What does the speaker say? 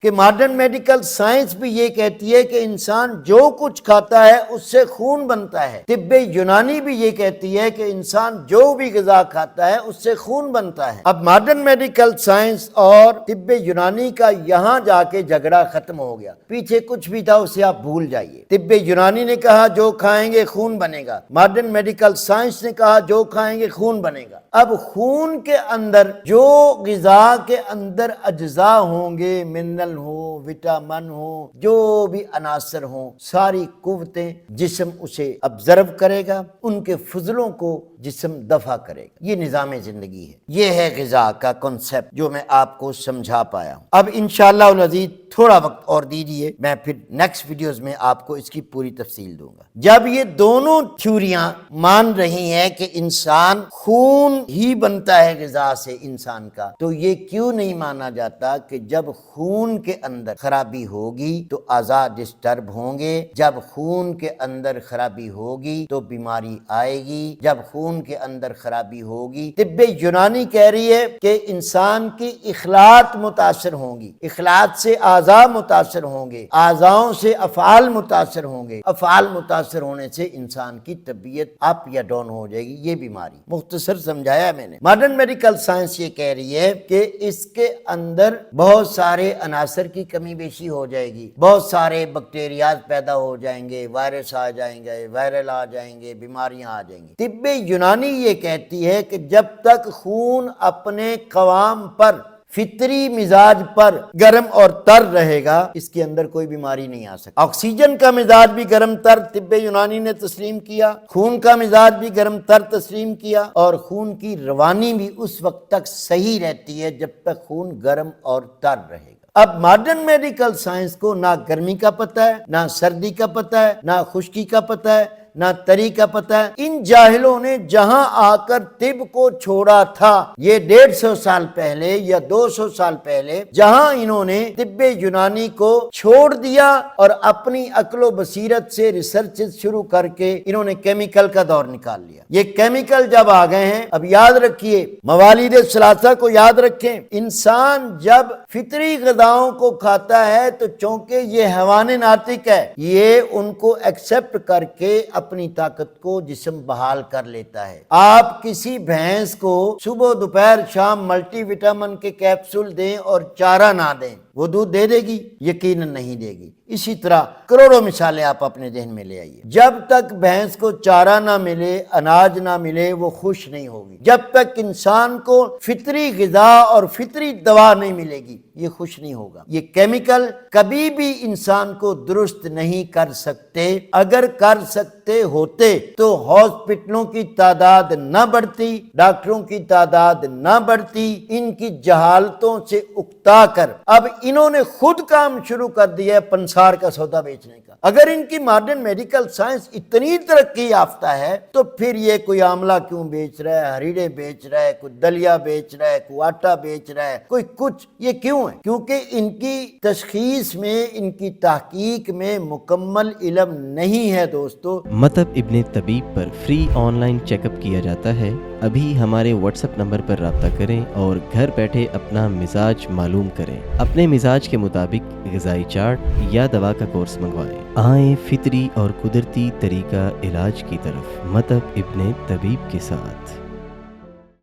کہ modern medical science بھی یہ کہتی ہے کہ انسان جو کچھ کھاتا ہے اس سے خون بنتا ہے، طب یونانی بھی یہ کہتی ہے کہ انسان جو بھی غذا کھاتا ہے اس سے خون بنتا ہے۔ اب ماڈرن میڈیکل سائنس اور طب یونانی کا یہاں جا کے جھگڑا ختم ہو گیا، پیچھے کچھ بھی تھا اسے آپ بھول جائیے۔ طب یونانی نے کہا جو کھائیں گے خون بنے گا، ماڈرن میڈیکل سائنس نے کہا جو کھائیں گے خون بنے گا۔ اب خون کے اندر جو غذا کے اندر اجزاء ہوں گے، منرل ہو، وٹامن ہو، جو بھی عناصر ہوں، ساری قوتیں جسم اسے ابزرو کرے گا، ان کے فضلوں کو جسم دفع کرے گا۔ یہ نظام زندگی ہے، یہ ہے غذا کا کنسپٹ جو میں آپ کو سمجھا پایا ہوں۔ اب انشاءاللہ العزیز تھوڑا وقت اور دیجیے، میں پھر نیکسٹ ویڈیوز میں آپ کو اس کی پوری تفصیل دوں گا۔ جب یہ دونوں تھیوریاں مان رہی ہیں کہ انسان خون ہی بنتا ہے غذا سے انسان کا، تو یہ کیوں نہیں مانا جاتا کہ جب خون کے اندر خرابی ہوگی تو اعضاء ڈسٹرب ہوں گے، جب خون کے اندر خرابی ہوگی تو بیماری آئے گی، جب خون کے اندر خرابی ہوگی۔ طب یونانی کہہ رہی ہے کہ انسان کی اخلاط متاثر ہوں گی، اخلاط سے اعضاء متاثر ہوں گے، اعضاؤں سے افعال متاثر ہوں گے، افعال متاثر ہونے سے انسان کی طبیعت اپ یا ڈاؤن ہو جائے گی، یہ بیماری۔ مختصر سمجھایا میں نے۔ ماڈرن میڈیکل سائنس یہ کہہ رہی ہے کہ اس کے اندر بہت سارے عناصر کی کمی بیشی ہو جائے گی، بہت سارے بیکٹیریاز پیدا ہو جائیں گے، وائرس آ جائیں گے، وائرل آ جائیں گے، بیماریاں آ جائیں گی۔ طب یونانی یہ کہتی ہے کہ جب تک خون اپنے قوام پر، فطری مزاج پر گرم اور تر رہے گا، اس کے اندر کوئی بیماری نہیں آ سکتی۔ آکسیجن کا مزاج بھی گرم تر طب یونانی نے تسلیم کیا، خون کا مزاج بھی گرم تر تسلیم کیا، اور خون کی روانی بھی اس وقت تک صحیح رہتی ہے جب تک خون گرم اور تر رہے گا۔ اب ماڈرن میڈیکل سائنس کو نہ گرمی کا پتہ ہے، نہ سردی کا پتہ ہے، نہ خشکی کا پتہ ہے، نہ تری کا پتہ ہے۔ ان جاہلوں نے جہاں آ کر طب کو چھوڑا تھا، یہ 150 سال پہلے یا 200 سال پہلے، جہاں انہوں نے طب یونانی کو چھوڑ دیا اور اپنی عقل و بصیرت سے ریسرچ شروع کر کے انہوں نے کیمیکل کا دور نکال لیا۔ یہ کیمیکل جب آ گئے ہیں، اب یاد رکھیے، موالید ثلاثہ کو یاد رکھیں، انسان جب فطری غذاؤں کو کھاتا ہے تو چونکہ یہ حیوان ناطق ہے، یہ ان کو ایکسپٹ کر کے اپنی طاقت کو جسم بحال کر لیتا ہے۔ آپ کسی بھینس کو صبح دوپہر شام ملٹی وٹامن کے کیپسول دیں اور چارہ نہ دیں، وہ دودھ دے دے گی؟ یقیناً نہیں دے گی۔ اسی طرح کروڑوں مثالیں آپ اپنے ذہن میں لے آئیے۔ جب تک بھینس کو چارہ نہ ملے، اناج نہ ملے، وہ خوش نہیں ہوگی۔ جب تک انسان کو فطری غذا اور فطری دوا نہیں ملے گی، یہ خوش نہیں ہوگا۔ یہ کیمیکل کبھی بھی انسان کو درست نہیں کر سکتے۔ اگر کر سکتے ہوتے تو ہاسپٹلوں کی تعداد نہ بڑھتی، ڈاکٹروں کی تعداد نہ بڑھتی۔ ان کی جہالتوں سے اکتا کر اب انہوں نے خود کام شروع کر دیا ہے پنسار کا سودا بیچنے کا۔ اگر ان کی ماڈرن میڈیکل سائنس اتنی ترقی یافتہ ہے تو پھر یہ کوئی آملہ کیوں بیچ رہا ہے، ہریڑے بیچ رہا ہے، کوئی دلیا بیچ رہا ہے، کوئی آٹا بیچ رہا ہے، کوئی کچھ، یہ کیوں ہے؟ کیونکہ ان کی تشخیص میں، ان کی تحقیق میں مکمل علم نہیں ہے دوستو۔ مطب ابن طبیب پر free online check up کیا جاتا ہے۔ ابھی ہمارے واٹس ایپ نمبر پر رابطہ کریں اور گھر بیٹھے اپنا مزاج معلوم کریں۔ اپنے مزاج کے مطابق غذائی چارٹ یا دوا کا کورس منگوائیں۔ آئیں فطری اور قدرتی طریقہ علاج کی طرف مطب ابن طبیب کے ساتھ۔